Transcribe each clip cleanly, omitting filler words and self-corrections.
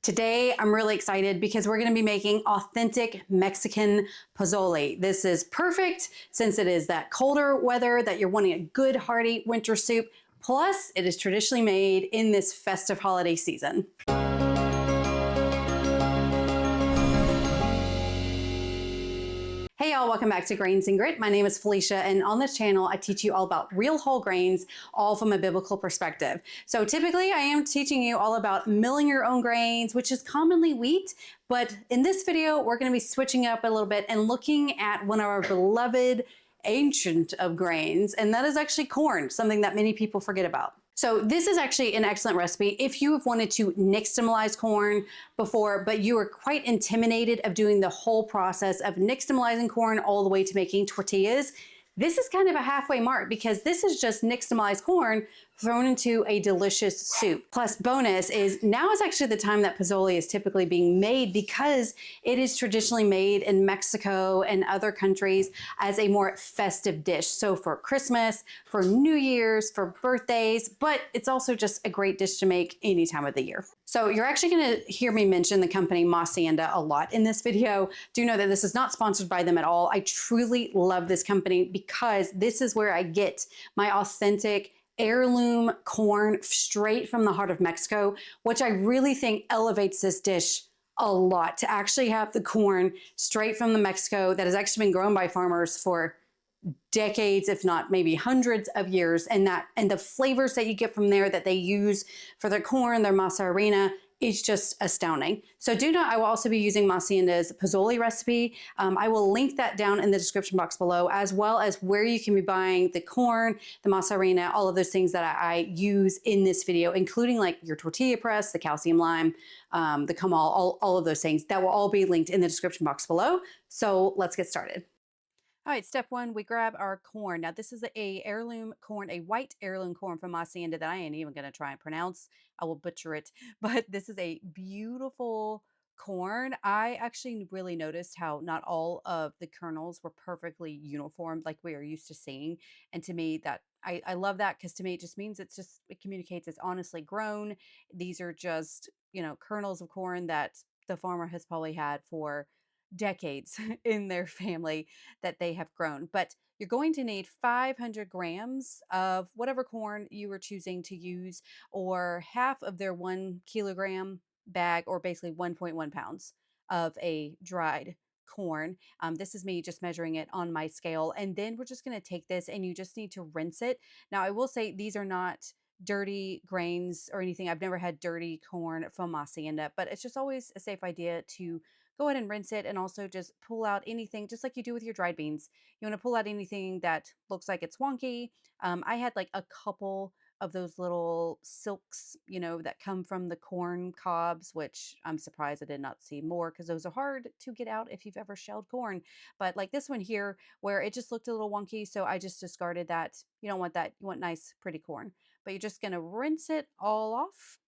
Today, I'm really excited because we're going to be making authentic Mexican pozole. This is perfect since it is that colder weather that you're wanting a good hearty winter soup. Plus, it is traditionally made in this festive holiday season. Hey y'all, welcome back to Grains and Grit. My name is Felicia, and on this channel, I teach you all about real whole grains, all from a biblical perspective. So typically, I am teaching you all about milling your own grains, which is commonly wheat, but in this video, we're gonna be switching up a little bit and looking at one of our beloved ancient of grains, and that is actually corn, something that many people forget about. So this is actually an excellent recipe if you have wanted to nixtamalize corn before, but you are quite intimidated of doing the whole process of nixtamalizing corn all the way to making tortillas. This is kind of a halfway mark because this is just nixtamalized corn thrown into a delicious soup. Plus bonus is now is actually the time that pozole is typically being made because it is traditionally made in Mexico and other countries as a more festive dish. So for Christmas, for New Year's, for birthdays, but it's also just a great dish to make any time of the year. So you're actually gonna hear me mention the company Masienda a lot in this video. Do know that this is not sponsored by them at all. I truly love this company because this is where I get my authentic heirloom corn straight from the heart of Mexico, which I really think elevates this dish a lot to actually have the corn straight from the Mexico that has actually been grown by farmers for decades, if not maybe hundreds of years. And the flavors that you get from there that they use for their corn, their masa harina, is just astounding. So do know I will also be using Masienda's pozole recipe. I will link that down in the description box below, as well as where you can be buying the corn, the masa harina, all of those things that I use in this video, including like your tortilla press, the calcium lime, the camal, all of those things. That will all be linked in the description box below. So let's get started. All right, step one, we grab our corn. Now this is a heirloom corn, a white heirloom corn from Masienda that I ain't even gonna try and pronounce. I will butcher it, but this is a beautiful corn. I actually really noticed how not all of the kernels were perfectly uniform like we are used to seeing. And to me that I love that because to me it just means it communicates it's honestly grown. These are just, kernels of corn that the farmer has probably had for decades in their family that they have grown. But you're going to need 500 grams of whatever corn you were choosing to use, or half of their 1 kilogram bag, or basically 1.1 pounds of a dried corn. This is me just measuring it on my scale. And then we're just going to take this and you just need to rinse it. Now, I will say these are not dirty grains or anything. I've never had dirty corn from Hacienda, but it's just always a safe idea to go ahead and rinse it and also just pull out anything, just like you do with your dried beans. You want to pull out anything that looks like it's wonky. I had like a couple of those little silks, that come from the corn cobs, which I'm surprised I did not see more because those are hard to get out if you've ever shelled corn. But like this one here, where it just looked a little wonky, so I just discarded that. You don't want that. You want nice, pretty corn. But you're just going to rinse it all off.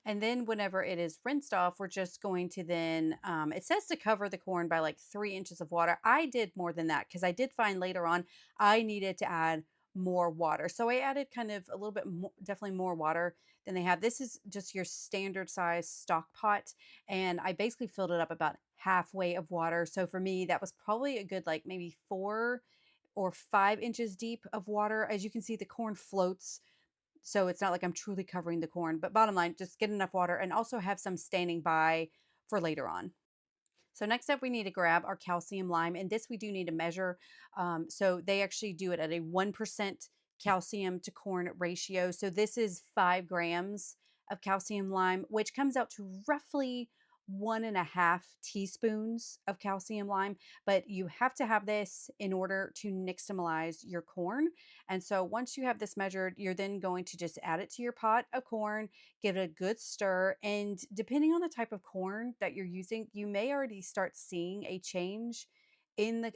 And then whenever it is rinsed off, we're just going to then, it says to cover the corn by like 3 inches of water. I did more than that because I did find later on I needed to add more water. So I added kind of a little bit more, definitely more water than they have. This is just your standard size stock pot. And I basically filled it up about halfway of water. So for me, that was probably a good like maybe 4 or 5 inches deep of water. As you can see, the corn floats, so it's not like I'm truly covering the corn, but bottom line, just get enough water and also have some standing by for later on. So next up, we need to grab our calcium lime, and this we do need to measure. So they actually do it at a 1% calcium to corn ratio. So this is 5 grams of calcium lime, which comes out to roughly 1.5 teaspoons of calcium lime. But you have to have this in order to nixtamalize your corn. And so once you have this measured, you're then going to just add it to your pot of corn, give it a good stir. And depending on the type of corn that you're using, you may already start seeing a change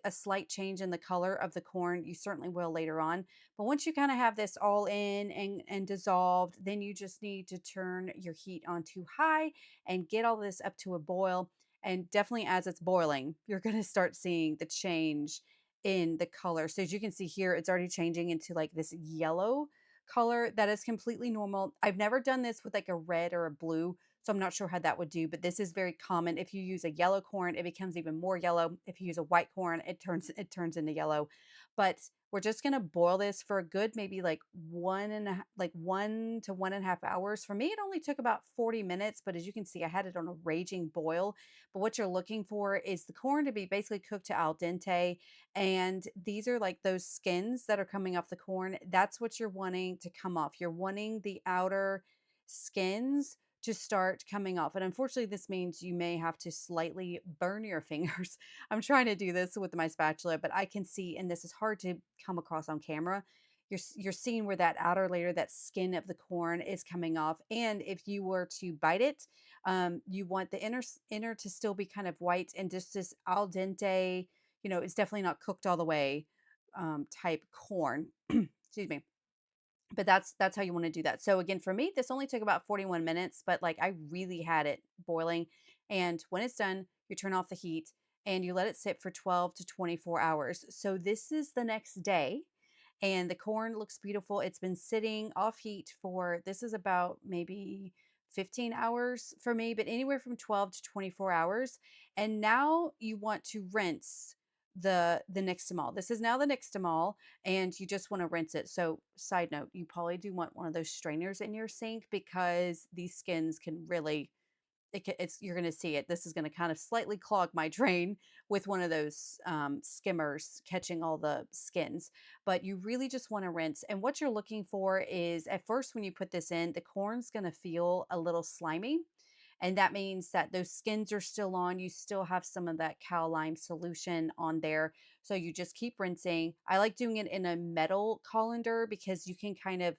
a slight change in the color of the corn. You certainly will later on. But once you kind of have this all in and dissolved, then you just need to turn your heat on to high and get all this up to a boil. And definitely as it's boiling, you're going to start seeing the change in the color. So as you can see here, it's already changing into like this yellow color that is completely normal. I've never done this with like a red or a blue So I'm not sure how that would do, but this is very common. If you use a yellow corn, it becomes even more yellow. If you use a white corn, it turns into yellow. But we're just gonna boil this for a good maybe like 1 to 1.5 hours. For me, it only took about 40 minutes, but as you can see, I had it on a raging boil. But what you're looking for is the corn to be basically cooked to al dente. And these are like those skins that are coming off the corn. That's what you're wanting to come off. You're wanting the outer skins to start coming off. And unfortunately, this means you may have to slightly burn your fingers. I'm trying to do this with my spatula, but I can see, and this is hard to come across on camera. You're seeing where that outer layer, that skin of the corn is coming off. And if you were to bite it, you want the inner to still be kind of white and just this al dente, it's definitely not cooked all the way type corn. Excuse me, but that's how you want to do that. So again, for me, this only took about 41 minutes, but like I really had it boiling. And when it's done, you turn off the heat and you let it sit for 12 to 24 hours. So this is the next day and the corn looks beautiful. It's been sitting off heat for this is about maybe 15 hours for me, but anywhere from 12 to 24 hours. And now you want to rinse the nixtamal. This is now the nixtamal and you just want to rinse it. So, side note, you probably do want one of those strainers in your sink because these skins can really it's you're going to see it. This is going to kind of slightly clog my drain with one of those skimmers catching all the skins. But you really just want to rinse. And what you're looking for is at first when you put this in, the corn's going to feel a little slimy. And that means that those skins are still on. You still have some of that cow lime solution on there. So you just keep rinsing. I like doing it in a metal colander because you can kind of,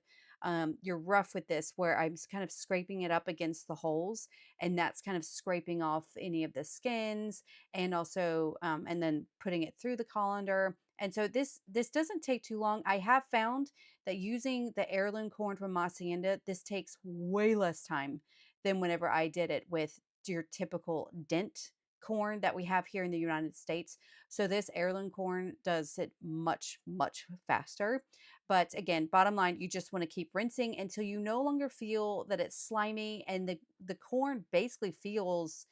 you're rough with this where I'm kind of scraping it up against the holes and that's kind of scraping off any of the skins and also, and then putting it through the colander. And so this doesn't take too long. I have found that using the heirloom corn from Masienda, this takes way less time than whenever I did it with your typical dent corn that we have here in the United States. So this heirloom corn does it much, much faster. But again, bottom line, you just want to keep rinsing until you no longer feel that it's slimy and the corn basically feels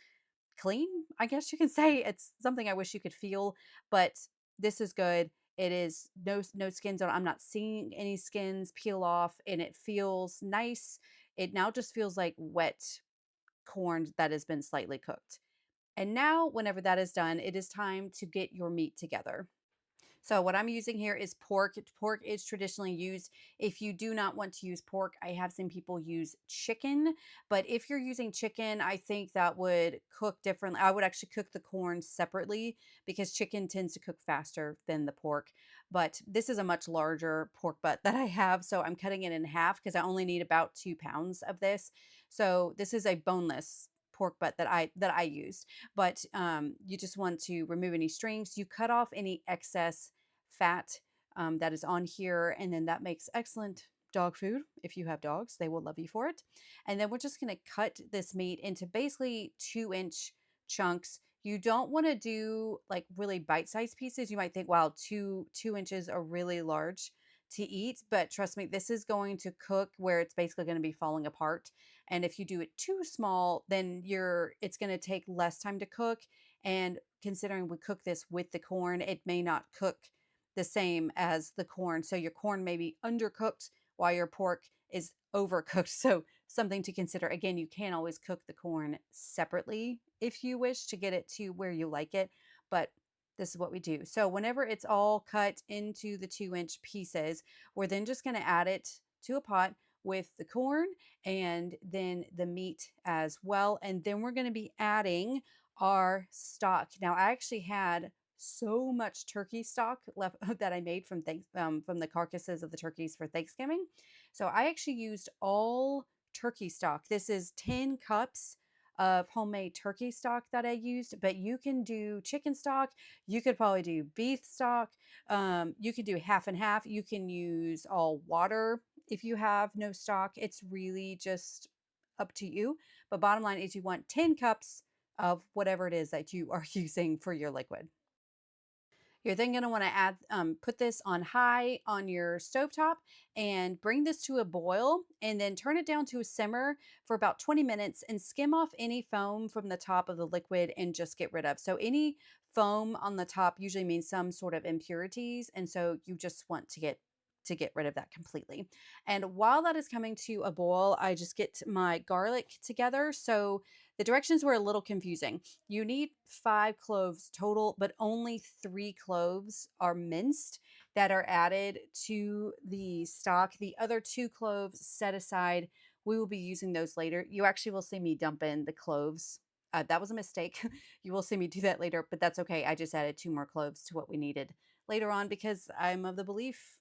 clean. I guess you can say it's something I wish you could feel, but this is good. It is no skins on. I'm not seeing any skins peel off and it feels nice. It now just feels like wet corn that has been slightly cooked. And now, whenever that is done, it is time to get your meat together. So what I'm using here is pork. Pork is traditionally used. If you do not want to use pork, I have seen people use chicken. But if you're using chicken, I think that would cook differently. I would actually cook the corn separately because chicken tends to cook faster than the pork. But this is a much larger pork butt that I have. So I'm cutting it in half because I only need about 2 pounds of this. So this is a boneless pork butt that I used, but you just want to remove any strings. You cut off any excess fat that is on here, and then that makes excellent dog food. If you have dogs, they will love you for it. And then we're just going to cut this meat into basically 2-inch chunks. You don't want to do like really bite-sized pieces. You might think, wow, two inches are really large to eat, but trust me, this is going to cook where it's basically going to be falling apart. And if you do it too small, then it's going to take less time to cook. And considering we cook this with the corn, it may not cook the same as the corn. So your corn may be undercooked while your pork is overcooked. So something to consider. Again, you can always cook the corn separately if you wish to get it to where you like it, but this is what we do. So whenever it's all cut into the 2-inch pieces, we're then just going to add it to a pot with the corn and then the meat as well. And then we're going to be adding our stock. Now, I actually had so much turkey stock left that I made from the carcasses of the turkeys for Thanksgiving. So I actually used all turkey stock. This is 10 cups of homemade turkey stock that I used, but you can do chicken stock. You could probably do beef stock. You could do half and half. You can use all water if you have no stock. It's really just up to you. But bottom line is you want 10 cups of whatever it is that you are using for your liquid. You're then going to want to add, put this on high on your stovetop and bring this to a boil and then turn it down to a simmer for about 20 minutes and skim off any foam from the top of the liquid and just get rid of. So any foam on the top usually means some sort of impurities. And so you just want to get rid of that completely. And while that is coming to a boil, I just get my garlic together. So the directions were a little confusing. You need 5 cloves total, but only 3 cloves are minced that are added to the stock. The other 2 cloves set aside. We will be using those later. You actually will see me dump in the cloves. That was a mistake. You will see me do that later, but that's okay. I just added 2 more cloves to what we needed later on because I'm of the belief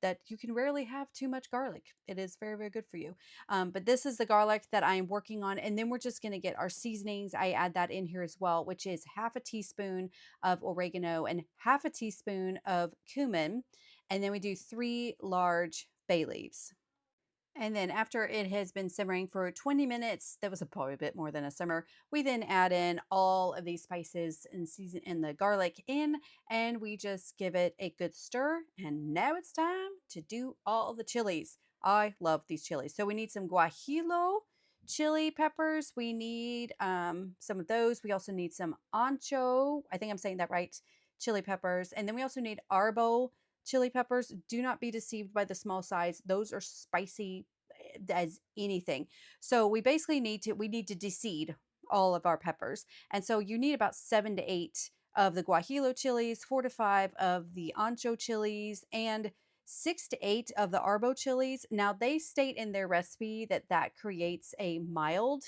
that you can rarely have too much garlic. It is very, very good for you. But this is the garlic that I am working on. And then we're just going to get our seasonings. I add that in here as well, which is half a teaspoon of oregano and half a teaspoon of cumin. And then we do 3 large bay leaves. And then after it has been simmering for 20 minutes, that was probably a bit more than a simmer, we then add in all of these spices and season and the garlic in, and we just give it a good stir. And now it's time to do all the chilies. I love these chilies. So we need some guajillo chili peppers. We need some of those. We also need some ancho, I think I'm saying that right, chili peppers. And then we also need arbo chili peppers. Do not be deceived by the small size. Those are spicy as anything. So we basically need to deseed all of our peppers. And so you need about 7 to 8 of the guajillo chilies, 4 to 5 of the ancho chilies, and 6 to 8 of the arbo chilies. Now they state in their recipe that that creates a mild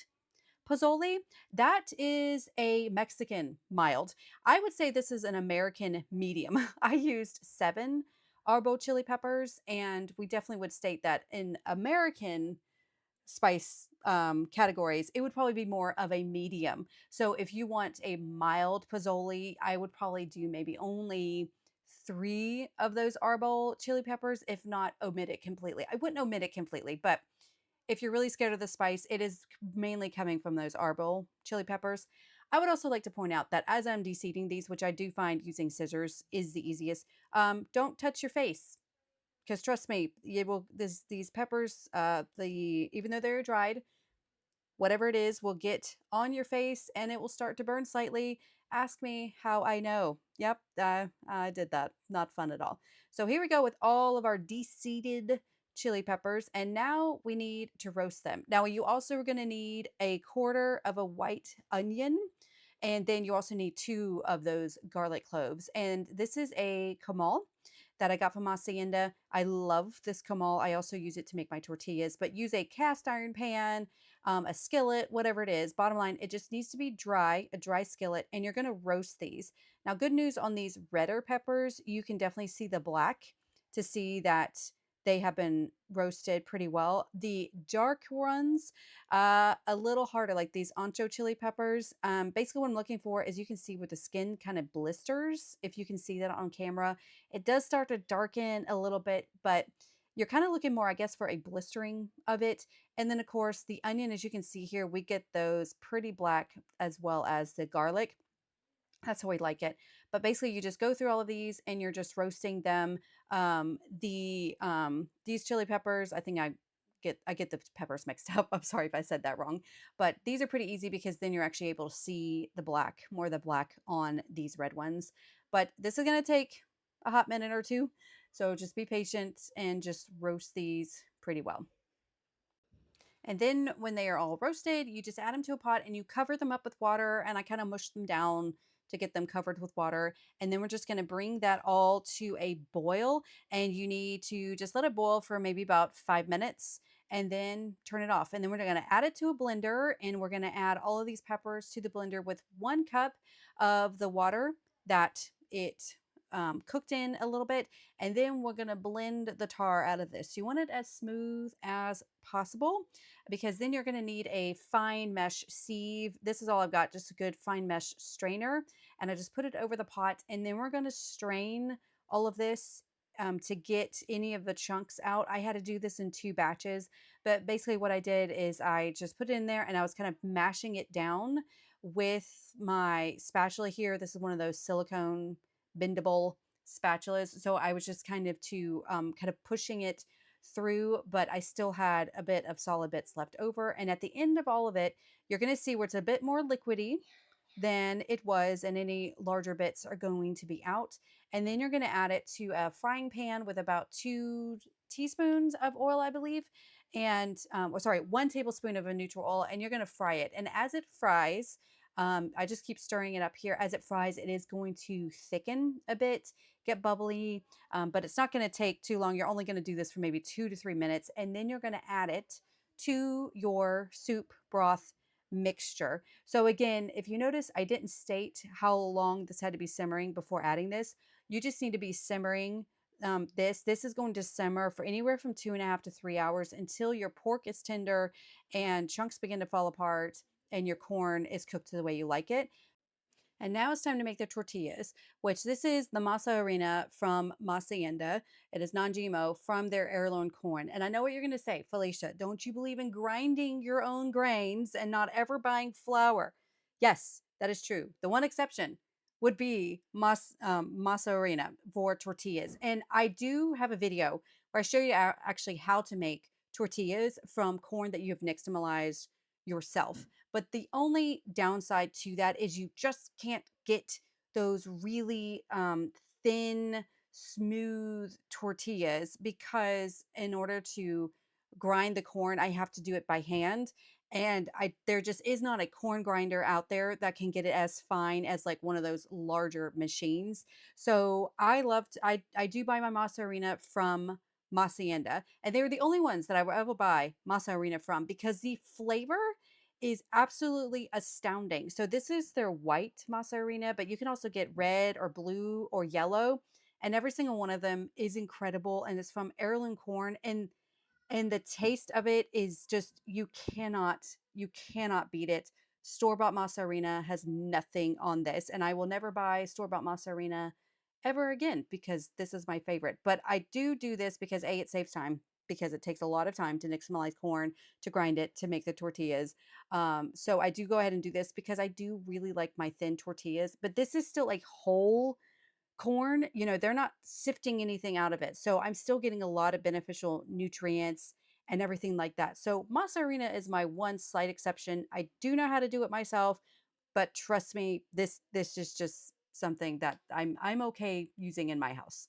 pozole. That is a Mexican mild. I would say this is an American medium. I used 7 arbo chili peppers, and we definitely would state that in American spice categories, it would probably be more of a medium. So if you want a mild pozole, I would probably do maybe only 3 of those arbo chili peppers, if not omit it completely. I wouldn't omit it completely, but if you're really scared of the spice, it is mainly coming from those arbo chili peppers. I would also like to point out that as I'm deseeding these, which I do find using scissors is the easiest, don't touch your face because trust me, it will. These peppers, even though they're dried, whatever it is will get on your face and it will start to burn slightly. Ask me how I know. Yep, I did that. Not fun at all. So here we go with all of our de-seeded chili peppers. And now we need to roast them. Now you also are going to need a quarter of a white onion. And then you also need 2 of those garlic cloves. And this is a camal that I got from Masienda. I love this camal. I also use it to make my tortillas, but use a cast iron pan, a skillet, whatever it is. Bottom line, it just needs to be dry, a dry skillet, and you're going to roast these. Now, good news on these redder peppers, you can definitely see the black to see that they have been roasted pretty well. The dark ones, a little harder, like these ancho chili peppers. Basically, what I'm looking for is you can see where the skin kind of blisters. If you can see that on camera, it does start to darken a little bit, but you're kind of looking more, I guess, for a blistering of it. And then, of course, the onion, as you can see here, we get those pretty black as well as the garlic. That's how we like it. But basically, you just go through all of these and you're just roasting them. These chili peppers, I get the peppers mixed up. I'm sorry if I said that wrong. But these are pretty easy because then you're actually able to see the black, more of the black on these red ones. But this is going to take a hot minute or two. So just be patient and just roast these pretty well. And then when they are all roasted, you just add them to a pot and you cover them up with water. And I kind of mush them down to get them covered with water. And then we're just going to bring that all to a boil. And you need to just let it boil for maybe about 5 minutes and then turn it off. And then we're going to add it to a blender and we're going to add all of these peppers to the blender with 1 cup of the water that it cooked in a little bit. And then we're going to blend the tar out of this. You want it as smooth as possible because then you're going to need a fine mesh sieve. This is all I've got, just a good fine mesh strainer. And I just put it over the pot and then we're going to strain all of this to get any of the chunks out. I had to do this in 2 batches, but basically what I did is I just put it in there and I was kind of mashing it down with my spatula here. This is one of those silicone bendable spatulas. So I was just kind of pushing it through, but I still had a bit of solid bits left over. And at the end of all of it, you're going to see where it's a bit more liquidy than it was, and any larger bits are going to be out. And then you're going to add it to a frying pan with about 2 teaspoons of oil, I believe, and 1 tablespoon of a neutral oil, and you're going to fry it. And as it fries, I just keep stirring it up here. As it fries, it is going to thicken a bit, get bubbly, but it's not going to take too long. You're only going to do this for maybe 2 to 3 minutes, and then you're going to add it to your soup broth mixture. So again, if you notice, I didn't state how long this had to be simmering before adding this. You just need to be simmering this is going to simmer for anywhere from 2.5 to 3 hours until your pork is tender and chunks begin to fall apart and your corn is cooked the way you like it. And now it's time to make the tortillas, which this is the masa harina from Masienda. It is non-GMO from their heirloom corn. And I know what you're going to say, Felicia, don't you believe in grinding your own grains and not ever buying flour? Yes, that is true. The one exception would be masa harina for tortillas. And I do have a video where I show you actually how to make tortillas from corn that you have nixtamalized yourself. But the only downside to that is you just can't get those really thin, smooth tortillas, because in order to grind the corn, I have to do it by hand. And there just is not a corn grinder out there that can get it as fine as like one of those larger machines. So I do buy my masa harina from Masienda, and they're the only ones that I will buy masa harina from, because the flavor is absolutely astounding. So this is their white masa harina, but you can also get red or blue or yellow, and every single one of them is incredible, and it's from heirloom corn, and the taste of it is just, you cannot beat it. Store-bought masa harina has nothing on this, and I will never buy store-bought masa harina ever again, because this is my favorite. But I do this because A, it saves time, because it takes a lot of time to nixtamalize corn, to grind it, to make the tortillas. So I do go ahead and do this because I do really like my thin tortillas, but this is still like whole corn, they're not sifting anything out of it. So I'm still getting a lot of beneficial nutrients and everything like that. So masa harina is my one slight exception. I do know how to do it myself, but trust me, this is just something that I'm okay using in my house.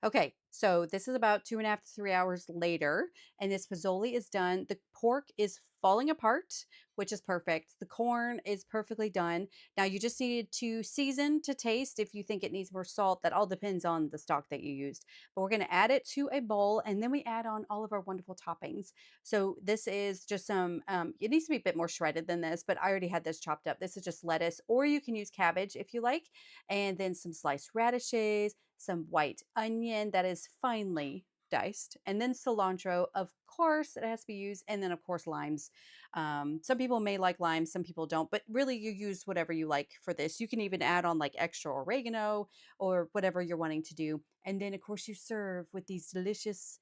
Okay, so this is about 2.5 to 3 hours later, and this pozole is done. The pork is falling apart, which is perfect. The corn is perfectly done. Now you just need to season to taste. If you think it needs more salt, that all depends on the stock that you used. But we're gonna add it to a bowl, and then we add on all of our wonderful toppings. So this is just some, it needs to be a bit more shredded than this, but I already had this chopped up. This is just lettuce, or you can use cabbage if you like, and then some sliced radishes, some white onion that is finely diced, and then cilantro, of course, it has to be used, and then of course limes. Some people may like limes, some people don't, but really you use whatever you like for this. You can even add on like extra oregano or whatever you're wanting to do. And then of course you serve with these delicious,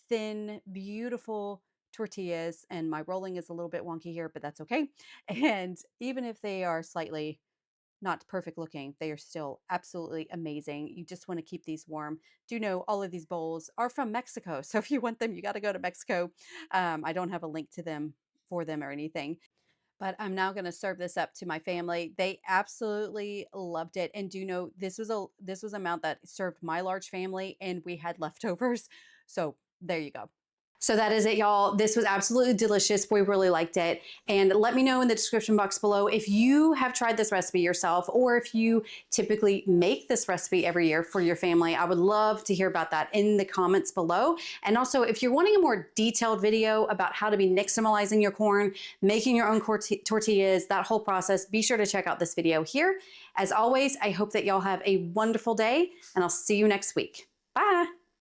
thin, beautiful tortillas. And my rolling is a little bit wonky here, but that's okay. And even if they are slightly not perfect looking, they are still absolutely amazing. You just want to keep these warm. Do know all of these bowls are from Mexico. So if you want them, you got to go to Mexico. I don't have a link to them for them or anything. But I'm now going to serve this up to my family. They absolutely loved it. And do know this was a amount that served my large family, and we had leftovers. So there you go. So that is it, y'all. This was absolutely delicious. We really liked it. And let me know in the description box below if you have tried this recipe yourself, or if you typically make this recipe every year for your family. I would love to hear about that in the comments below. And also, if you're wanting a more detailed video about how to be nixtamalizing your corn, making your own tortillas, that whole process, be sure to check out this video here. As always, I hope that y'all have a wonderful day, and I'll see you next week. Bye.